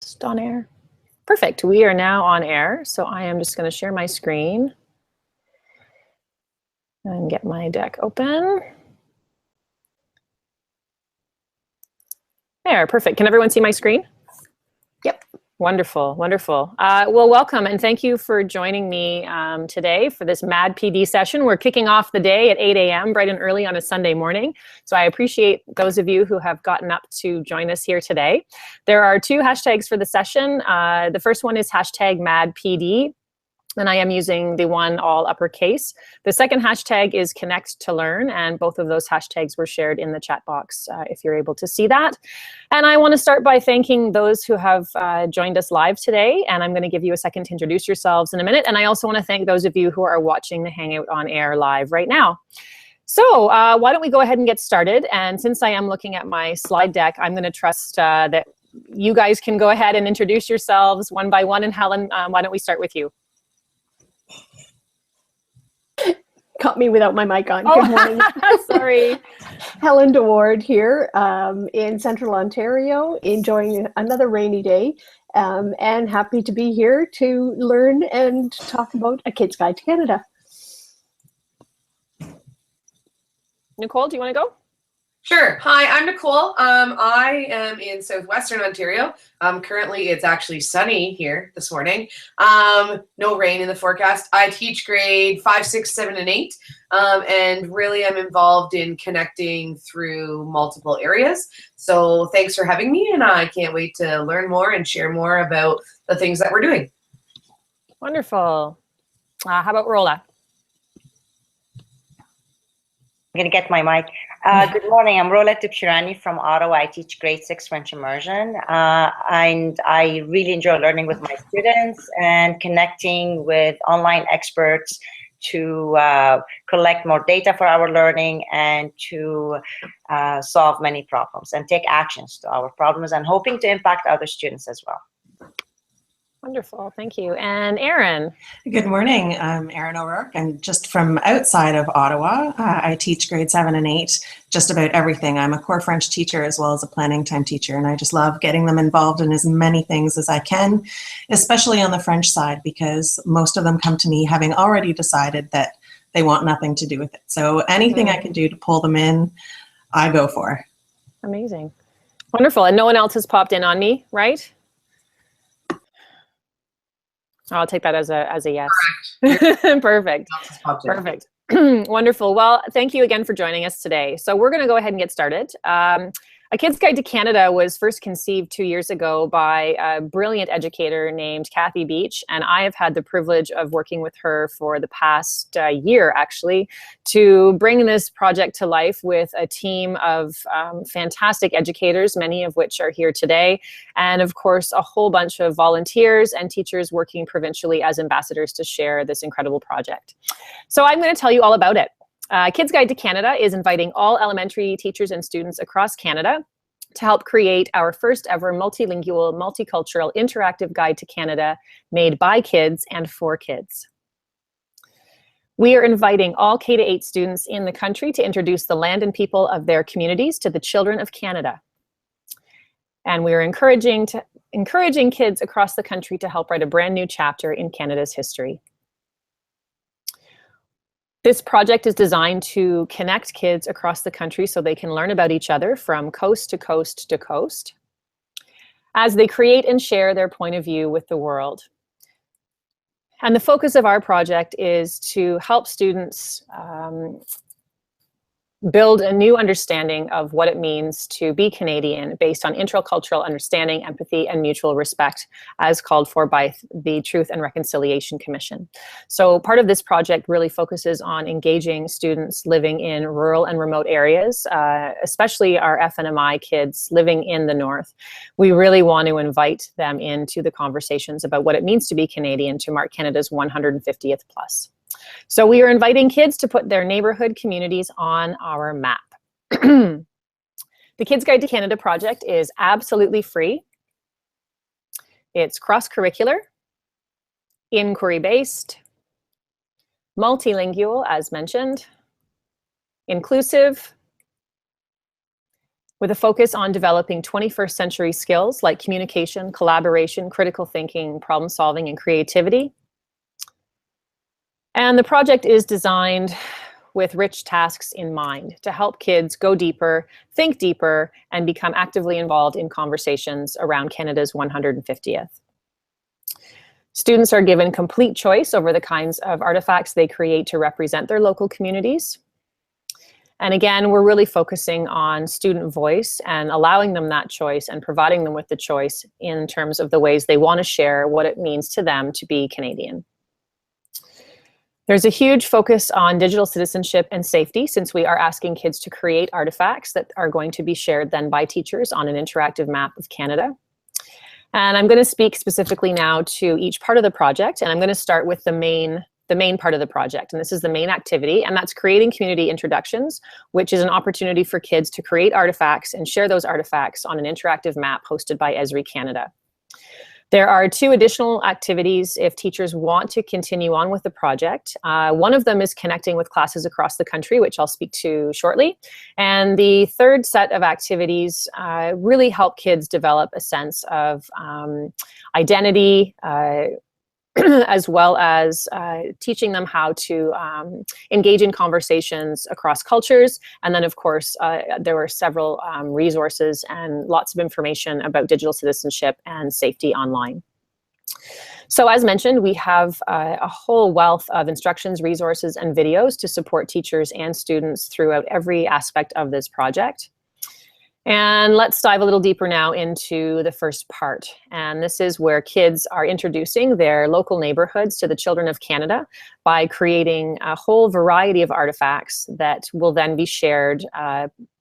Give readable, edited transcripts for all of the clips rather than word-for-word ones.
Just on air. Perfect. We are now on air. So I am just going to share my screen and get my deck open. There, perfect. Can everyone see my screen? Yep. Wonderful, wonderful. Well, welcome and thank you for joining me today for this MAD PD session. We're kicking off the day at 8 a.m. bright and early on a Sunday morning. So I appreciate those of you who have gotten up to join us here today. There are two hashtags for the session. The first one is hashtag MADPD. And I am using the one all uppercase. The second hashtag is Connect to Learn, and both of those hashtags were shared in the chat box if you're able to see that. And I want to start by thanking those who have joined us live today, and I'm going to give you a second to introduce yourselves in a minute. And I also want to thank those of you who are watching the Hangout on air live right now. So why don't we go ahead and get started? And since I am looking at my slide deck, I'm going to trust that you guys can go ahead and introduce yourselves one by one. And Helen, why don't we start with you? Caught me without my mic on. Oh, good morning. Sorry. Helen DeWard here in Central Ontario, enjoying another rainy day, and happy to be here to learn and talk about A Kid's Guide to Canada. Nicole, do you want to go? Sure. Hi, I'm Nicole. I am in southwestern Ontario. Currently, it's actually sunny here this morning. No rain in the forecast. I teach grade 5, 6, 7, and 8, and really I'm involved in connecting through multiple areas. So thanks for having me, and I can't wait to learn more and share more about the things that we're doing. Wonderful. How about Rola? I'm going to get my mic. Good morning. I'm Rola Tupshirani from Ottawa. I teach grade 6 French immersion. And I really enjoy learning with my students and connecting with online experts to collect more data for our learning and to solve many problems and take actions to our problems and hoping to impact other students as well. Wonderful, thank you. And Erin. Good morning, I'm Erin O'Rourke. I'm just from outside of Ottawa. I teach grade 7 and 8, just about everything. I'm a core French teacher as well as a planning time teacher, and I just love getting them involved in as many things as I can, especially on the French side, because most of them come to me having already decided that they want nothing to do with it. So anything I can do to pull them in, I go for. Amazing. Wonderful, and no one else has popped in on me, right? I'll take that as a yes. Correct. Perfect. Perfect. Wonderful. Well, thank you again for joining us today. So we're going to go ahead and get started. A Kid's Guide to Canada was first conceived 2 years ago by a brilliant educator named Kathy Beach, and I have had the privilege of working with her for the past year, actually, to bring this project to life with a team of fantastic educators, many of which are here today, and of course, a whole bunch of volunteers and teachers working provincially as ambassadors to share this incredible project. So I'm going to tell you all about it. Kid's Guide to Canada is inviting all elementary teachers and students across Canada to help create our first ever multilingual, multicultural, interactive guide to Canada made by kids and for kids. We are inviting all K-8 students in the country to introduce the land and people of their communities to the children of Canada. And we are encouraging kids across the country to help write a brand new chapter in Canada's history. This project is designed to connect kids across the country so they can learn about each other from coast to coast to coast as they create and share their point of view with the world. And the focus of our project is to help students build a new understanding of what it means to be Canadian based on intercultural understanding, empathy, and mutual respect, as called for by the Truth and Reconciliation Commission. So part of this project really focuses on engaging students living in rural and remote areas, especially our FNMI kids living in the North. We really want to invite them into the conversations about what it means to be Canadian to mark Canada's 150th plus. So we are inviting kids to put their neighborhood communities on our map. The Kid's Guide to Canada project is absolutely free. It's cross-curricular, inquiry-based, multilingual, as mentioned, inclusive, with a focus on developing 21st century skills like communication, collaboration, critical thinking, problem solving, and creativity. And the project is designed with rich tasks in mind to help kids go deeper, think deeper, and become actively involved in conversations around Canada's 150th. Students are given complete choice over the kinds of artifacts they create to represent their local communities. And again, we're really focusing on student voice and allowing them that choice and providing them with the choice in terms of the ways they want to share what it means to them to be Canadian. There's a huge focus on digital citizenship and safety, since we are asking kids to create artifacts that are going to be shared then by teachers on an interactive map of Canada. And I'm going to speak specifically now to each part of the project, and I'm going to start with the main part of the project, and this is the main activity, and that's creating community introductions, which is an opportunity for kids to create artifacts and share those artifacts on an interactive map hosted by Esri Canada. There are 2 additional activities if teachers want to continue on with the project. One of them is connecting with classes across the country, which I'll speak to shortly. And the third set of activities really help kids develop a sense of identity, as well as teaching them how to engage in conversations across cultures. And then, of course, there were several resources and lots of information about digital citizenship and safety online. So as mentioned, we have a whole wealth of instructions, resources, and videos to support teachers and students throughout every aspect of this project. And let's dive a little deeper now into the first part. And this is where kids are introducing their local neighborhoods to the children of Canada by creating a whole variety of artifacts that will then be shared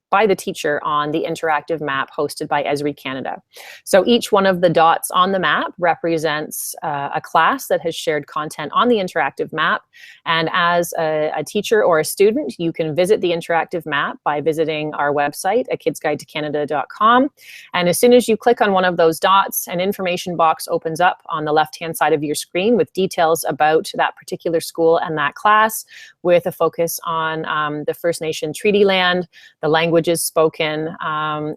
by the teacher on the interactive map hosted by Esri Canada. So each one of the dots on the map represents a class that has shared content on the interactive map. And as a teacher or a student, you can visit the interactive map by visiting our website at kidsguidetocanada.com. And as soon as you click on one of those dots, an information box opens up on the left-hand side of your screen with details about that particular school and that class, with a focus on the First Nation treaty land, the languages spoken,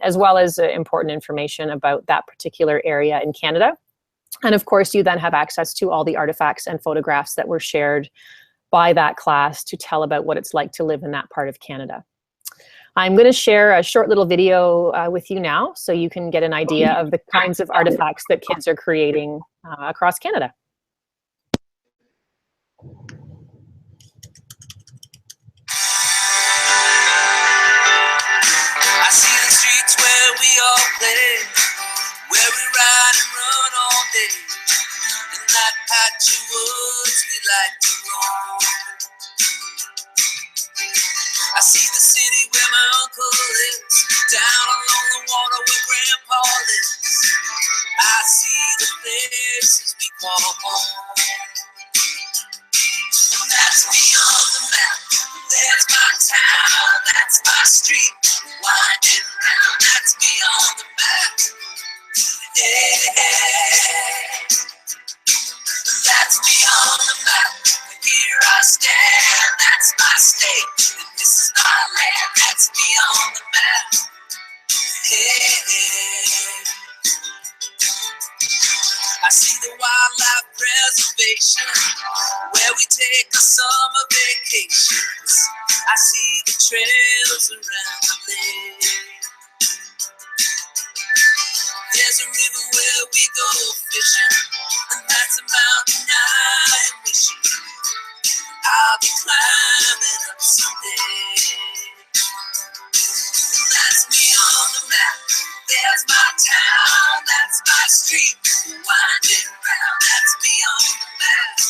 as well as important information about that particular area in Canada. And of course, you then have access to all the artifacts and photographs that were shared by that class to tell about what it's like to live in that part of Canada. I'm going to share a short little video with you now so you can get an idea of the kinds of artifacts that kids are creating across Canada. We all play, where we ride and run all day. In that patch of woods we like to roam. I see the city where my uncle lives, down along the water where Grandpa lives. I see the places we call home. And that's me on the map. There's my town, that's my street. Winding round, that's me on the map. Hey, hey. That's me on the map. Here I stand, that's my state. And this is my land, that's me on the map. Hey, hey. I see the wildlife preservation, where we take our summer vacations. I see the trails around the lake. There's a river where we go fishing, and that's a mountain I am wishing I'll be climbing up someday. And that's me on the map. There's my town, that's my street. Winding round, that's me on the map.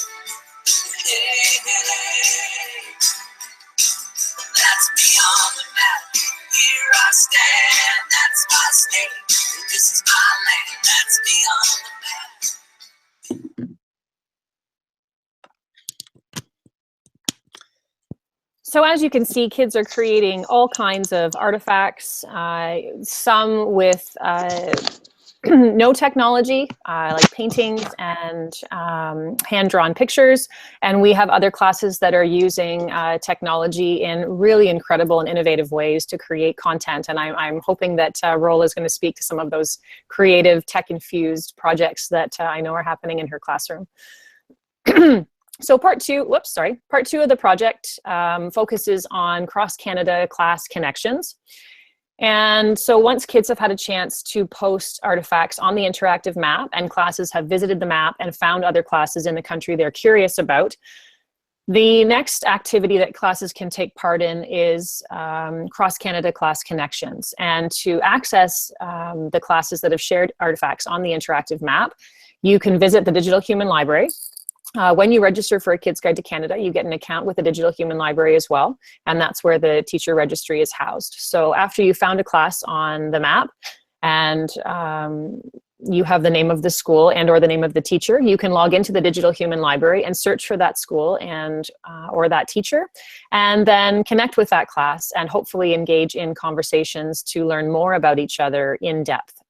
Hey, hey. That's me on the map. Here I stand, that's my state. This is my land, that's me on the map. So as you can see, kids are creating all kinds of artifacts, some with no technology, like paintings and hand-drawn pictures. And we have other classes that are using technology in really incredible and innovative ways to create content. And I'm hoping that Rola is going to speak to some of those creative, tech-infused projects that I know are happening in her classroom. So part two of the project focuses on cross-Canada class connections. And so once kids have had a chance to post artifacts on the interactive map and classes have visited the map and found other classes in the country they're curious about, the next activity that classes can take part in is cross-Canada class connections. And to access the classes that have shared artifacts on the interactive map, you can visit the Digital Human Library. When you register for a Kids Guide to Canada, you get an account with the Digital Human Library as well, and that's where the teacher registry is housed. So after you found a class on the map and you have the name of the school and or the name of the teacher, you can log into the Digital Human Library and search for that school and or that teacher, and then connect with that class and hopefully engage in conversations to learn more about each other in depth.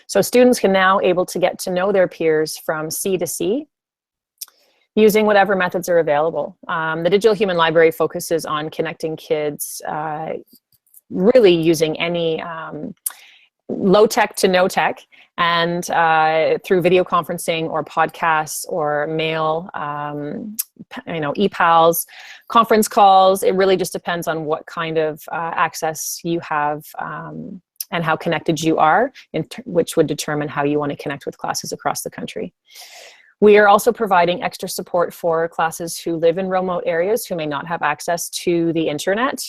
So students can now able to get to know their peers from C to C, using whatever methods are available. The Digital Human Library focuses on connecting kids really using any low tech to no tech, and through video conferencing or podcasts or mail, e-pals, conference calls. It really just depends on what kind of access you have and how connected you are, which would determine how you want to connect with classes across the country. We are also providing extra support for classes who live in remote areas who may not have access to the internet.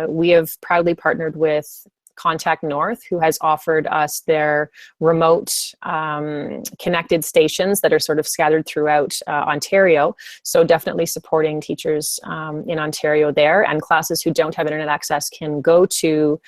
We have proudly partnered with Contact North, who has offered us their remote connected stations that are sort of scattered throughout Ontario. So definitely supporting teachers in Ontario there, and classes who don't have internet access can go to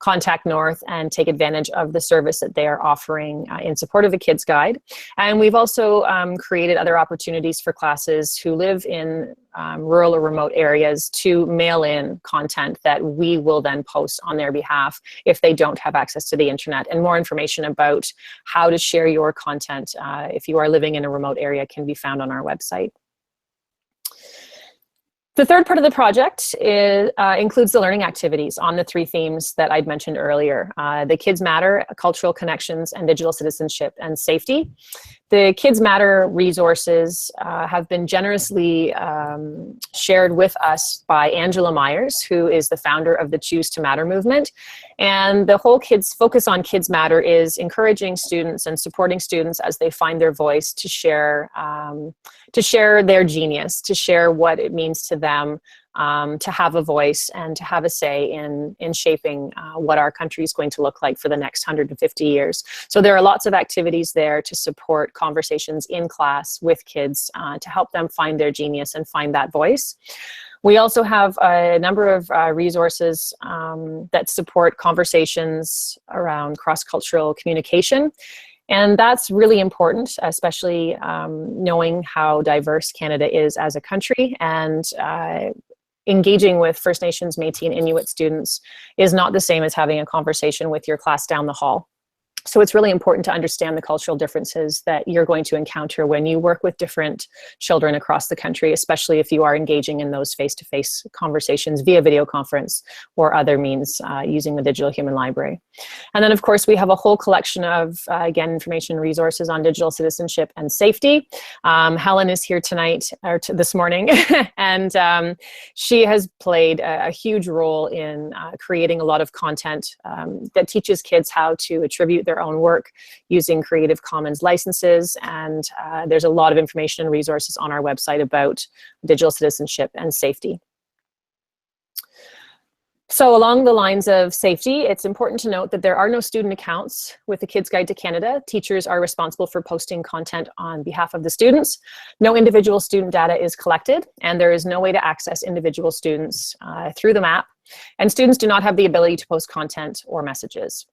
Contact North and take advantage of the service that they are offering in support of the Kids Guide. And we've also created other opportunities for classes who live in rural or remote areas to mail in content that we will then post on their behalf if they don't have access to the internet. And more information about how to share your content if you are living in a remote area can be found on our website. The third part of the project includes the learning activities on the three themes that I'd mentioned earlier, the Kids Matter, cultural connections, and digital citizenship and safety. The Kids Matter resources have been generously shared with us by Angela Myers, who is the founder of the Choose to Matter movement. And the whole focus on Kids Matter is encouraging students and supporting students as they find their voice to share their genius, to share what it means to them, to have a voice and to have a say in shaping what our country is going to look like for the next 150 years. So there are lots of activities there to support conversations in class with kids to help them find their genius and find that voice. We also have a number of resources that support conversations around cross-cultural communication. And that's really important, especially knowing how diverse Canada is as a country, and engaging with First Nations, Métis, and Inuit students is not the same as having a conversation with your class down the hall. So it's really important to understand the cultural differences that you're going to encounter when you work with different children across the country, especially if you are engaging in those face-to-face conversations via video conference or other means using the Digital Human Library. And then, of course, we have a whole collection of, again, information resources on digital citizenship and safety. Helen is here tonight, or this morning, and she has played a huge role in creating a lot of content that teaches kids how to attribute their own work using Creative Commons licenses, and there's a lot of information and resources on our website about digital citizenship and safety. So along the lines of safety, it's important to note that there are no student accounts with the Kids Guide to Canada. Teachers are responsible for posting content on behalf of the students. No individual student data is collected, and there is no way to access individual students through the map, and students do not have the ability to post content or messages.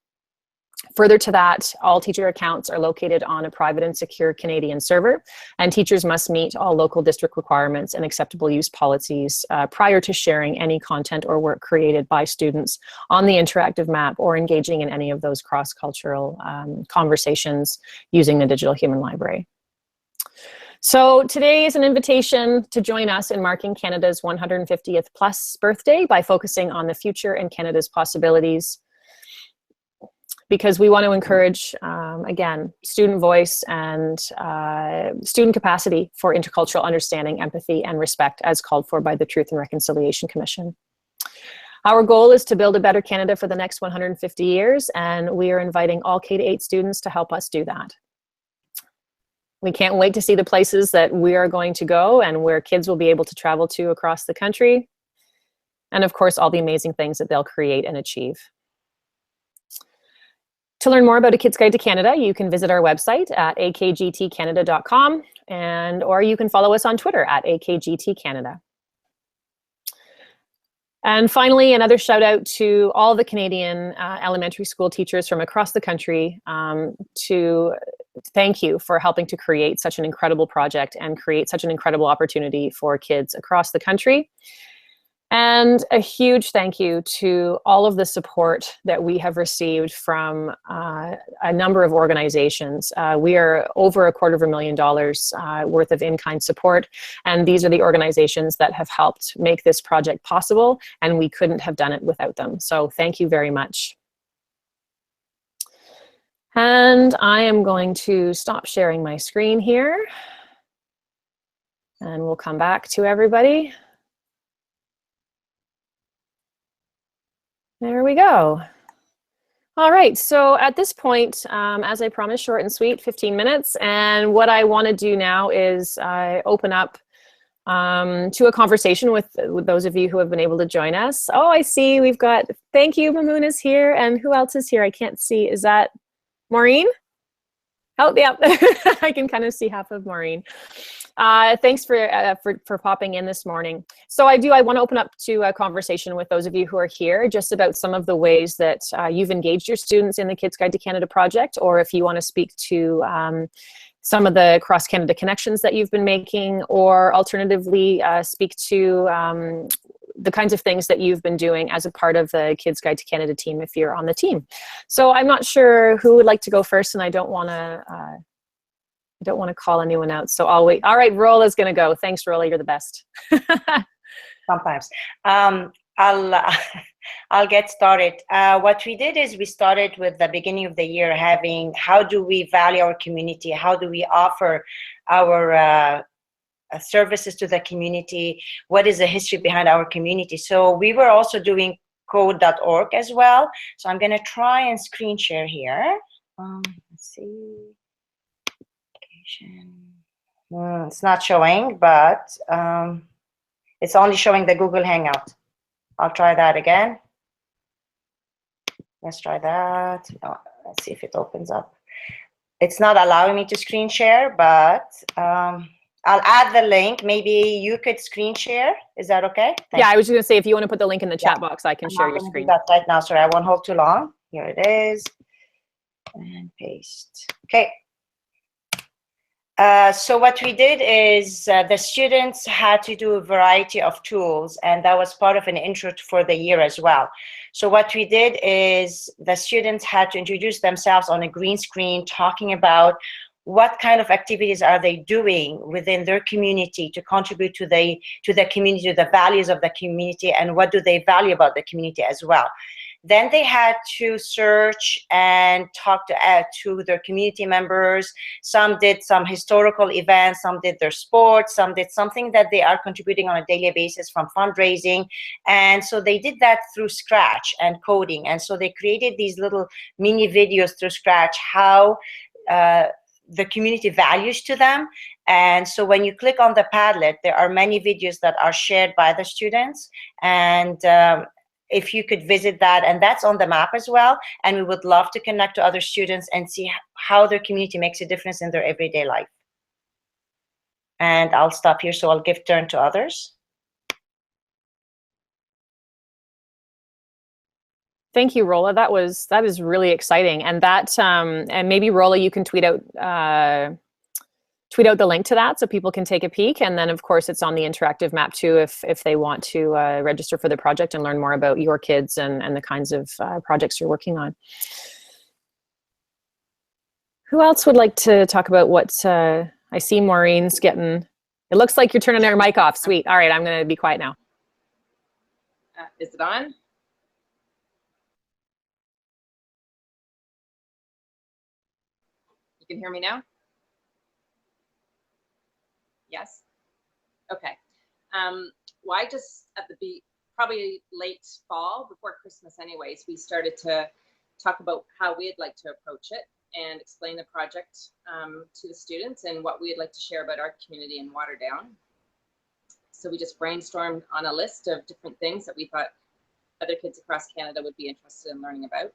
Further to that, all teacher accounts are located on a private and secure Canadian server, and teachers must meet all local district requirements and acceptable use policies prior to sharing any content or work created by students on the interactive map or engaging in any of those cross-cultural conversations using the Digital Human Library. So today is an invitation to join us in marking Canada's 150th plus birthday by focusing on the future and Canada's possibilities, because we want to encourage, again, student voice and student capacity for intercultural understanding, empathy, and respect as called for by the Truth and Reconciliation Commission. Our goal is to build a better Canada for the next 150 years, and we are inviting all K-8 students to help us do that. We can't wait to see the places that we are going to go and where kids will be able to travel to across the country, and of course, all the amazing things that they'll create and achieve. To learn more about A Kid's Guide to Canada, you can visit our website at akgtcanada.com, or you can follow us on Twitter at akgtcanada. And finally, another shout out to all the Canadian elementary school teachers from across the country to thank you for helping to create such an incredible project and create such an incredible opportunity for kids across the country. And a huge thank you to all of the support that we have received from a number of organizations. We are over $250,000 worth of in-kind support, and these are the organizations that have helped make this project possible, and we couldn't have done it without them. So thank you very much. And I am going to stop sharing my screen here, and we'll come back to everybody. There we go. All right, so at this point, as I promised, short and sweet, 15 minutes. And what I want to do now is open up to a conversation with those of you who have been able to join us. Oh, I see we've got, thank you, Mamoon is here. And who else is here? I can't see. Is that Maureen? Oh, yeah, I can kind of see half of Maureen. Thanks for popping in this morning. So I want to open up to a conversation with those of you who are here just about some of the ways that you've engaged your students in the Kids Guide to Canada project, or if you want to speak to some of the cross-Canada connections that you've been making, or alternatively speak to the kinds of things that you've been doing as a part of the Kids Guide to Canada team if you're on the team. So I'm not sure who would like to go first, and I don't want to call anyone out, so I'll wait. All right, Rola's gonna go. Thanks, Rola, you're the best. Sometimes. I'll get started. What we did is we started with the beginning of the year having, how do we value our community? How do we offer our services to the community? What is the history behind our community? So we were also doing code.org as well. So I'm gonna try and screen share here. Let's see. It's not showing, but it's only showing the Google Hangout. I'll try that again. Let's try that. Oh, let's see if it opens up. It's not allowing me to screen share, but I'll add the link. Maybe you could screen share. Is that okay? Yeah, I was just gonna say, if you want to put the link in the chat box, I can share your screen. Do that right now. Sorry, I won't hold too long. Here it is. And paste. Okay. So what we did is the students had to do a variety of tools, and that was part of an intro for the year as well. So what we did is the students had to introduce themselves on a green screen, talking about what kind of activities are they doing within their community to contribute to the community, to the values of the community, and what do they value about the community as well. Then they had to search and talk to their community members. Some did some historical events, some did their sports, some did something that they are contributing on a daily basis from fundraising. And so they did that through Scratch and coding. And so they created these little mini videos through Scratch, how the community values to them. And so when you click on the Padlet, there are many videos that are shared by the students. And if you could visit that, and that's on the map as well. And we would love to connect to other students and see how their community makes a difference in their everyday life. And I'll stop here, so I'll give turn to others. Thank you, Rolla. That is really exciting. And that and maybe Rolla, you can tweet out the link to that so people can take a peek. And then of course it's on the interactive map too if they want to register for the project and learn more about your kids and the kinds of projects you're working on. Who else would like to talk about what I see Maureen's getting, it looks like you're turning your mic off. Sweet. All right, I'm going to be quiet now. Is it on? You can hear me now? Yes? Okay. Well, I just, at the probably late fall, before Christmas anyways, we started to talk about how we'd like to approach it and explain the project to the students and what we'd like to share about our community in Waterdown. So we just brainstormed on a list of different things that we thought other kids across Canada would be interested in learning about.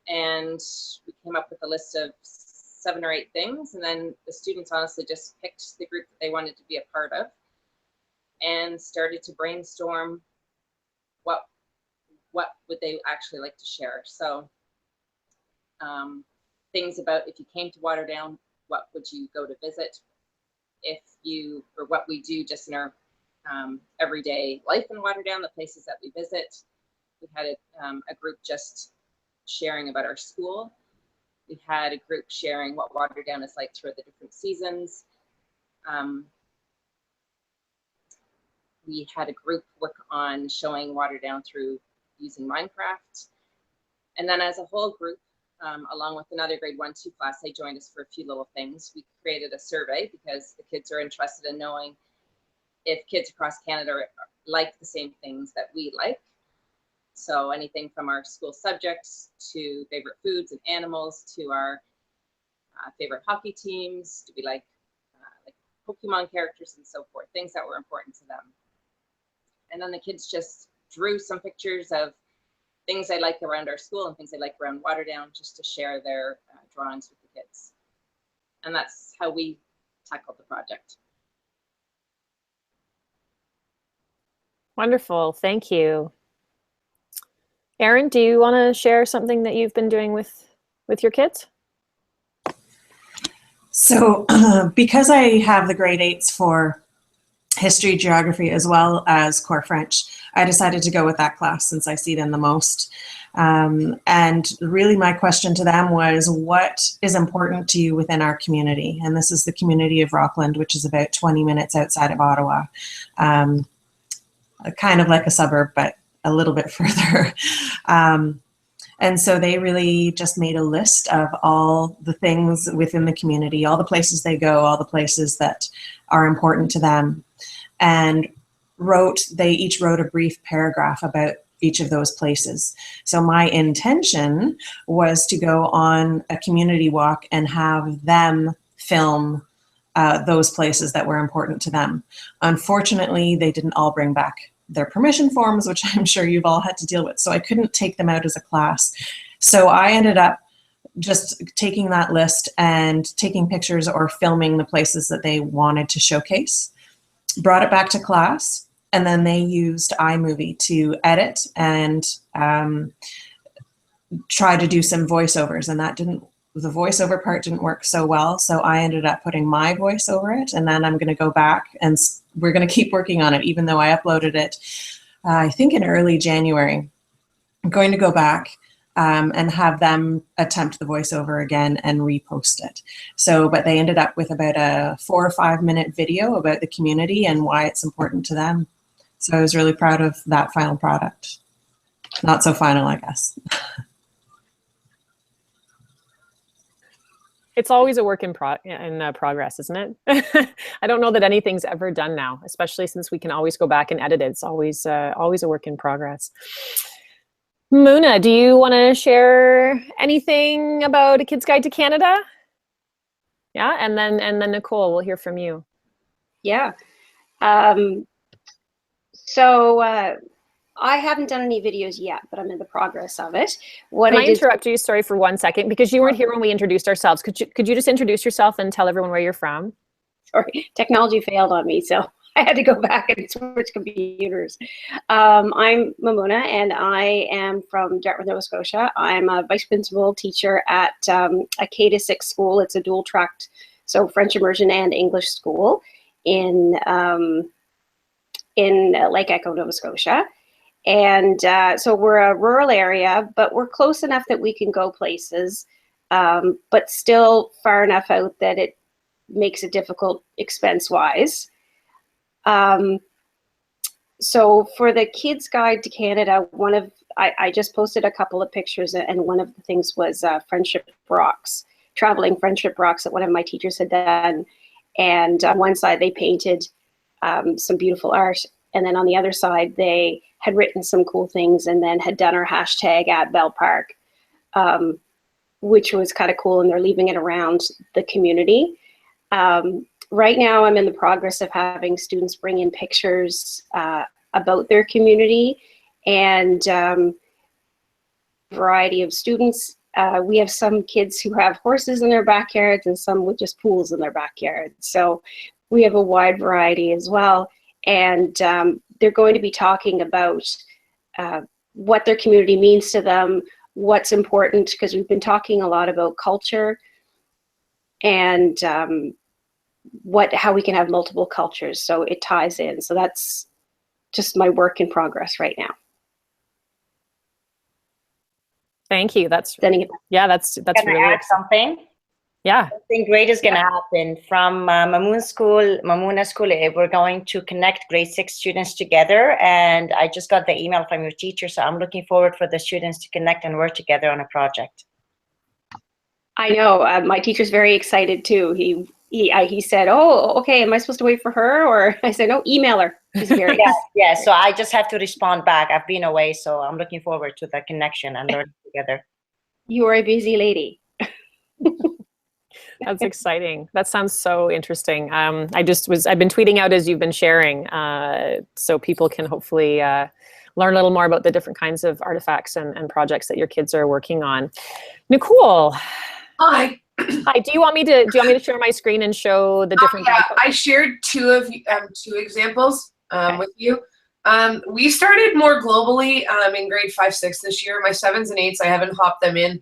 And we came up with a list of 7 or 8 things, and then the students honestly just picked the group that they wanted to be a part of and started to brainstorm what would they actually like to share. So things about if you came to Waterdown, what would you go to visit? Or what we do just in our everyday life in Waterdown, the places that we visit. We had a group just sharing about our school. We had a group sharing what Waterdown is like throughout the different seasons. We had a group work on showing Waterdown through using Minecraft. And then as a whole group, along with another grade 1-2 class, they joined us for a few little things. We created a survey because the kids are interested in knowing if kids across Canada like the same things that we like. So anything from our school subjects to favorite foods and animals to our favorite hockey teams, to be like Pokemon characters and so forth, things that were important to them. And then the kids just drew some pictures of things they like around our school and things they like around Waterdown, just to share their drawings with the kids. And that's how we tackled the project. Wonderful, thank you. Erin, do you want to share something that you've been doing with your kids? So because I have the grade 8s for history, geography, as well as core French, I decided to go with that class since I see them the most. And really my question to them was, what is important to you within our community? And this is the community of Rockland, which is about 20 minutes outside of Ottawa. Kind of like a suburb, but a little bit further. And so they really just made a list of all the things within the community, all the places they go, all the places that are important to them, and they each wrote a brief paragraph about each of those places. So my intention was to go on a community walk and have them film those places that were important to them. Unfortunately, they didn't all bring back their permission forms, which I'm sure you've all had to deal with. So I couldn't take them out as a class. So I ended up just taking that list and taking pictures or filming the places that they wanted to showcase, brought it back to class, and then they used iMovie to edit and try to do some voiceovers, and the voiceover part didn't work so well, so I ended up putting my voice over it, and then I'm going to go back and we're going to keep working on it, even though I uploaded it, I think in early January. I'm going to go back and have them attempt the voiceover again and repost it. So, but they ended up with about a 4 or 5 minute video about the community and why it's important to them. So I was really proud of that final product. Not so final, I guess. It's always a work in progress, isn't it? I don't know that anything's ever done now, especially since we can always go back and edit it. It's always a work in progress. Muna, do you want to share anything about A Kid's Guide to Canada? Yeah, and then Nicole, we'll hear from you. Yeah. So I haven't done any videos yet, but I'm in the progress of it. Can I interrupt you, sorry, for 1 second, because you weren't here when we introduced ourselves. Could you just introduce yourself and tell everyone where you're from? Sorry, technology failed on me, so I had to go back and switch computers. I'm Mamuna, and I am from Dartmouth, Nova Scotia. I'm a vice principal teacher at a K-6 school. It's a dual-tracked, so French immersion and English school in Lake Echo, Nova Scotia. And so we're a rural area, but we're close enough that we can go places, but still far enough out that it makes it difficult expense-wise. So for the Kids Guide to Canada, I just posted a couple of pictures, and one of the things was friendship rocks, traveling friendship rocks that one of my teachers had done. And on one side they painted some beautiful art, and then on the other side they had written some cool things and then had done our hashtag at Bell Park, which was kind of cool, and they're leaving it around the community. Right now, I'm in the progress of having students bring in pictures about their community, and variety of students. We have some kids who have horses in their backyards and some with just pools in their backyards. So we have a wide variety as well. And they're going to be talking about what their community means to them, what's important, because we've been talking a lot about culture and how we can have multiple cultures, so it ties in. So that's just my work in progress right now. Thank you. That's Can really I add exciting. something? Yeah. Something great is going to happen from Mamuna School. We're going to connect grade 6 students together, and I just got the email from your teacher, so I'm looking forward for the students to connect and work together on a project. I know, my teacher's very excited too. He said, "Oh, okay, am I supposed to wait for her?" Or I said, "No, email her." She's very Yeah, so I just have to respond back. I've been away, so I'm looking forward to the connection and learning together. You are a busy lady. That's exciting. That sounds so interesting. I've been tweeting out as you've been sharing, so people can hopefully learn a little more about the different kinds of artifacts and projects that your kids are working on. Nicole. Hi. Hi. Do you want me to share my screen and show the different? Yeah, I shared two examples with you. We started more globally in grade 5, 6 this year. My 7s and 8s, I haven't hopped them in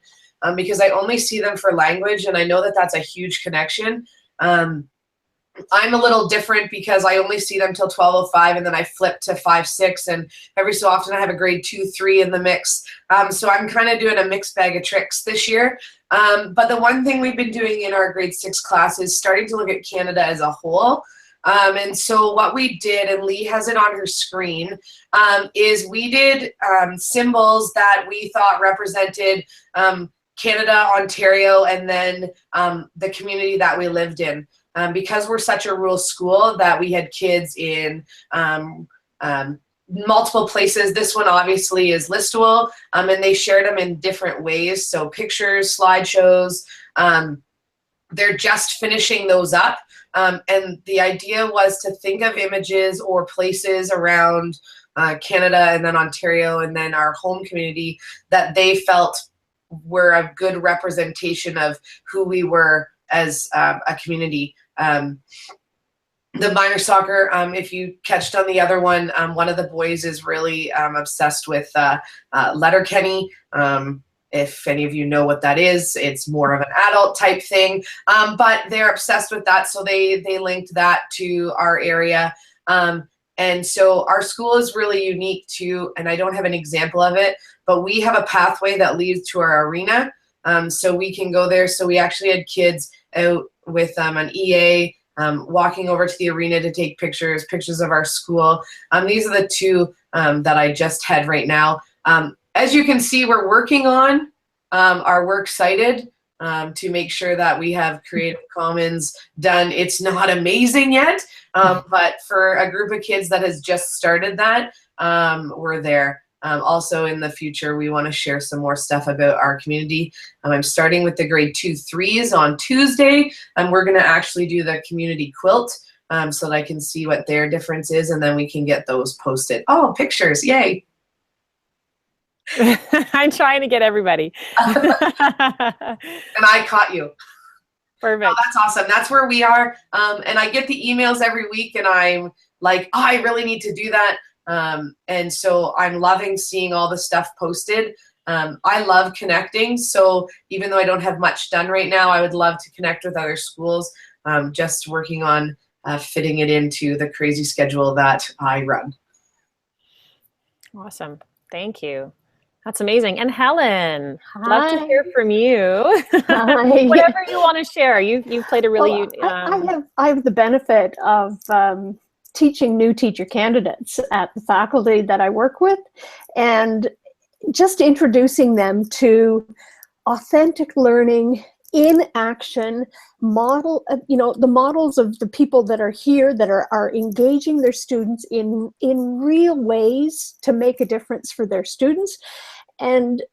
because I only see them for language, and I know that that's a huge connection. I'm a little different because I only see them till 12:05, and then I flip to 5, 6, and every so often I have a grade 2, 3 in the mix. So I'm kind of doing a mixed bag of tricks this year. But the one thing we've been doing in our grade 6 class is starting to look at Canada as a whole. And so what we did, and Lee has it on her screen, is we did symbols that we thought represented Canada, Ontario, and then the community that we lived in. Because we're such a rural school that we had kids in multiple places. This one obviously is Listowel, and they shared them in different ways. So pictures, slideshows, they're just finishing those up. And the idea was to think of images or places around Canada and then Ontario and then our home community that they felt were a good representation of who we were as a community. The minor soccer, if you catched on the other one of the boys is really obsessed with Letterkenny. If any of you know what that is, it's more of an adult type thing, but they're obsessed with that, so they linked that to our area. And so our school is really unique too, and I don't have an example of it, but we have a pathway that leads to our arena, so we can go there. So we actually had kids out with an EA walking over to the arena to take pictures of our school. These are the two that I just had right now. As you can see, we're working on our works cited to make sure that we have Creative Commons done. It's not amazing yet, but for a group of kids that has just started that, we're there. Also in the future, we want to share some more stuff about our community. I'm starting with the grade 2, 3s on Tuesday, and we're going to actually do the community quilt so that I can see what their difference is, and then we can get those posted. Oh, pictures, yay. I'm trying to get everybody. And I caught you. Perfect. Oh, that's awesome. That's where we are. And I get the emails every week and I'm like, oh, I really need to do that. And so I'm loving seeing all the stuff posted. I love connecting. So even though I don't have much done right now, I would love to connect with other schools. Just working on fitting it into the crazy schedule that I run. Awesome. Thank you. That's amazing. And Helen, love to hear from you. Whatever you want to share. You've played a really. Well, I have the benefit of teaching new teacher candidates at the faculty that I work with, and just introducing them to authentic learning in action, the models of the people that are here that are engaging their students in real ways to make a difference for their students, and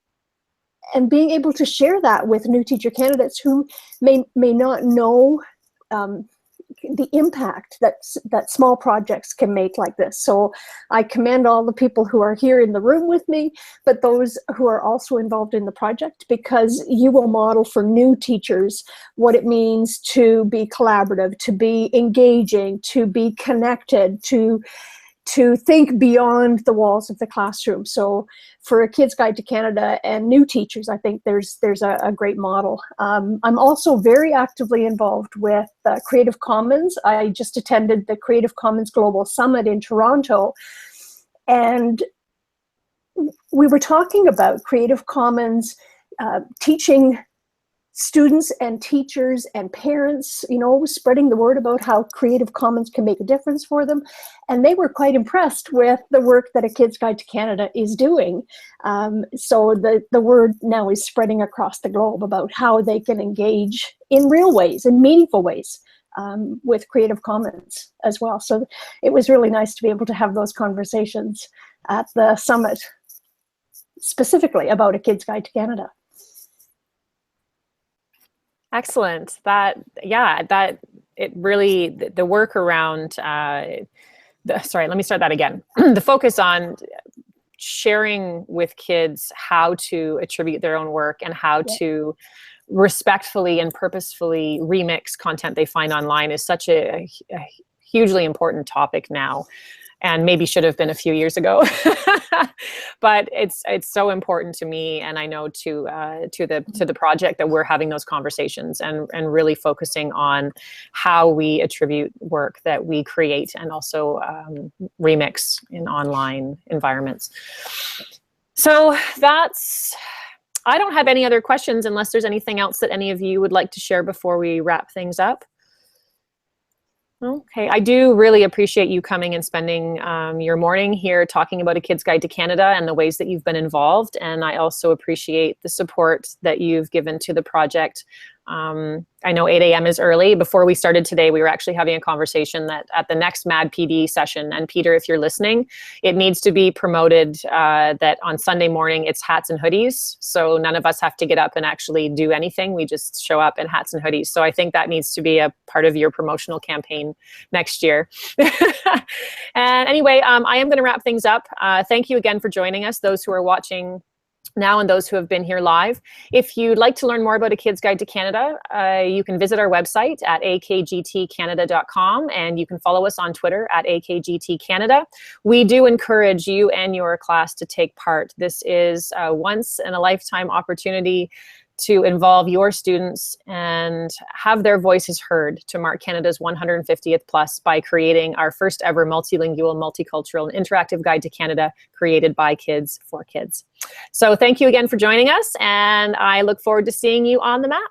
being able to share that with new teacher candidates who may not know the impact that small projects can make like this. So I commend all the people who are here in the room with me, but those who are also involved in the project, because you will model for new teachers what it means to be collaborative, to be engaging, to be connected, to think beyond the walls of the classroom. So for a Kids Guide to Canada and new teachers, I think there's a great model. I'm also very actively involved with Creative Commons. I just attended the Creative Commons Global Summit in Toronto, and we were talking about Creative Commons teaching students and teachers and parents, spreading the word about how Creative Commons can make a difference for them. And they were quite impressed with the work that a Kids Guide to Canada is doing. So the word now is spreading across the globe about how they can engage in real ways, in meaningful ways, with Creative Commons as well. So it was really nice to be able to have those conversations at the summit, specifically about a Kids Guide to Canada. Excellent. That it really, the work around, sorry, let me start that again. The focus on sharing with kids how to attribute their own work and how to respectfully and purposefully remix content they find online is such a hugely important topic now, and maybe should have been a few years ago. But it's so important to me, and I know to the project, that we're having those conversations and really focusing on how we attribute work that we create and also remix in online environments. So I don't have any other questions unless there's anything else that any of you would like to share before we wrap things up. Okay, I do really appreciate you coming and spending your morning here talking about a Kids Guide to Canada and the ways that you've been involved. And I also appreciate the support that you've given to the project. I know 8 a.m. is early. Before we started today, we were actually having a conversation that at the next MAD PD session, and Peter, if you're listening, it needs to be promoted that on Sunday morning it's hats and hoodies. So none of us have to get up and actually do anything. We just show up in hats and hoodies. So I think that needs to be a part of your promotional campaign next year. And anyway, I am going to wrap things up. Thank you again for joining us, those who are watching now and those who have been here live. If you'd like to learn more about a Kids Guide to Canada, you can visit our website at akgtcanada.com, and you can follow us on Twitter at akgtcanada. We do encourage you and your class to take part. This is a once-in-a-lifetime opportunity to involve your students and have their voices heard to mark Canada's 150th plus by creating our first ever multilingual, multicultural, and interactive guide to Canada created by kids for kids. So thank you again for joining us, and I look forward to seeing you on the map.